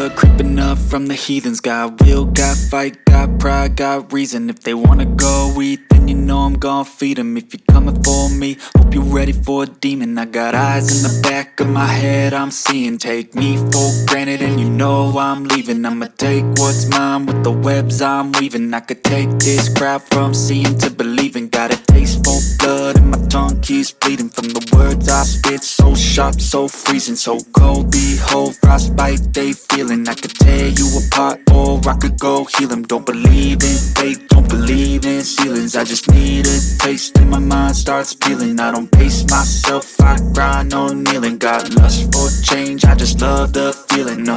blood creeping up from the heathens. Got will, got fight, got pride, got reason. If they wanna go eat, then you know I'm gon' feed them. If you're coming for me, hope you're ready for a demon. I got eyes in the back of my head, I'm seeing. Take me for granted and you know I'm leaving. I'ma take what's mine with the webs I'm weaving. I could take this crowd from seeing to believing. Got a taste for blood and my tongue keeps bleeding from the words I spit. So sharp, so freezing, so cold. Behold, frostbite they feeling. I could tear you apart or I could go heal them. Don't believe in fate, don't believe in ceilings. I just need a taste and my mind starts peeling. I don't pace myself, I grind on kneeling. Got lust for change, I just love the feeling.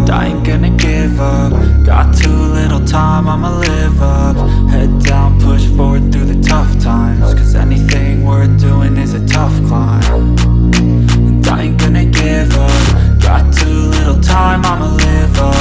I ain't gonna give up. Got too little time, I'ma live up. Head down, push forward through the tough times. Cause anything worth doing is a tough climb. And I ain't gonna give up. Got too little time, I'ma live up.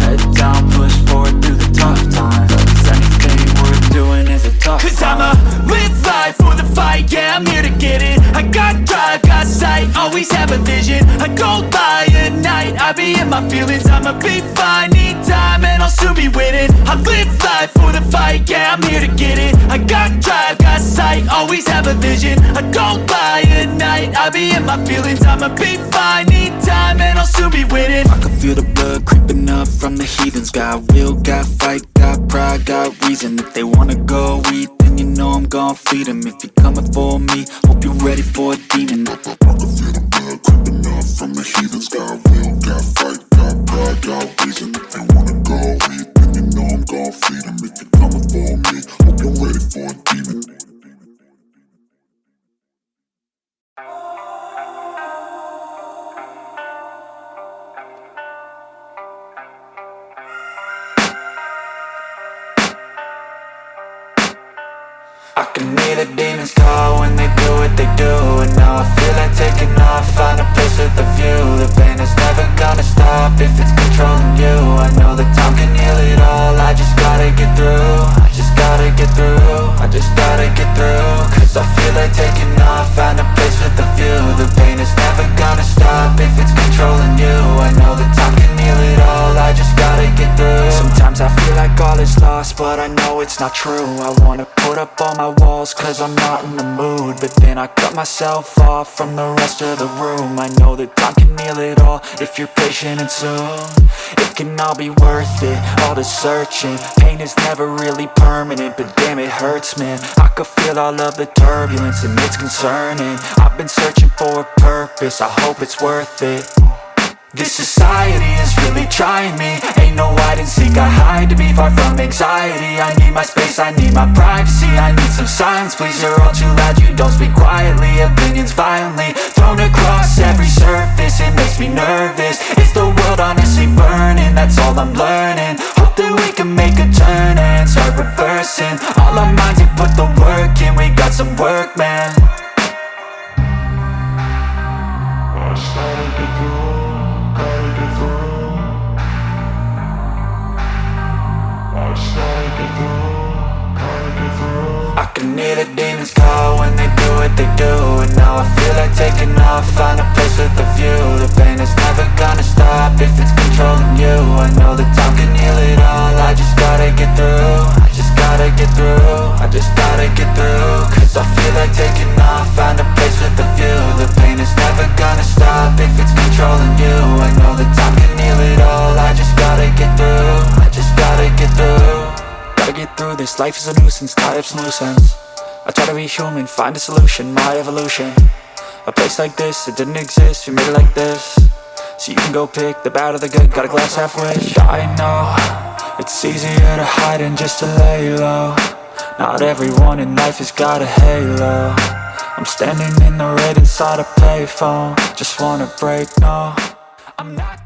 Head down, push forward through the tough times. Cause anything worth doing is a tough climb. Cause I'ma live life for the fight, yeah, I'm here to get it. I got drive, got sight, always have a vision. I go by at night, I be in my feelings. I'ma be fine, need time and I'll soon be winning. I live life for the fight, yeah, I'm here to get it. I got drive, got sight, always have a vision. I go by at night, I be in my feelings. I'ma be fine, need time and I'll soon be winning. I can feel the blood creeping up from the heathens. Got will, got fight, got pride, got reason. If they wanna go eat, then you know I'm gon' feed them. If you're coming for me, hope you're ready for a demon. I can feel the blood creeping up from the heathens. Got will, got fight, got pride, got reason. If they wanna go eat, then you know I'm gon' feed them. If you're coming for me, hope you're ready for a demon. I can hear the demons call when they do what they do. And now I feel like taking off, find a place with a view. The pain is never gonna stop if it's controlling you. I know that time can heal it all, I just gotta get through. I just gotta get through, I just gotta get through. Cause I feel like taking off, find a place with a view. The pain is never gonna stop if it's controlling you. I know that time can heal it all, I just gotta get through. Sometimes I feel like all is lost, but I know it's not true. I wanna put up all my walls cause I'm not in the mood, but then I cut myself off from the rest of the room. I know that time can heal it all if you're patient and soon. It can all be worth it, all the searching. Pain is never really permanent, but damn it hurts, man. I could feel all of the turbulence and it's concerning. I've been searching for a purpose, I hope it's worth it. This society is really trying me. Ain't no hide and seek, I hide to be far from anxiety. I need my space, I need my privacy. I need some silence, please, you're all too loud. You don't speak quietly, opinions violently thrown across every surface. It makes me nervous, is the world honestly burning? That's all I'm learning. Hope that we can make a turn and start reversing all our minds and put the work in. We got some work, man. I started to do. I can hear the demons call when they do what they do. And now I feel like taking off, find a place with a view. The pain is never gonna stop if it's controlling you. I know that time can heal it all, I just gotta get through. I just gotta get through, I just gotta get through. Cause I feel like taking off, find a place with a view. The pain is never gonna stop if it's controlling you. I know that time can heal it all, I just gotta get through. I just gotta get through. Gotta get through this, life is a nuisance, tied up some loose ends. I try to be human, find a solution, my evolution. A place like this, it didn't exist, we made it like this. So you can go pick the bad or the good, got a glass halfway. I know, it's easier to hide than just to lay low. Not everyone in life has got a halo. I'm standing in the red inside a payphone, just wanna break, no, I'm not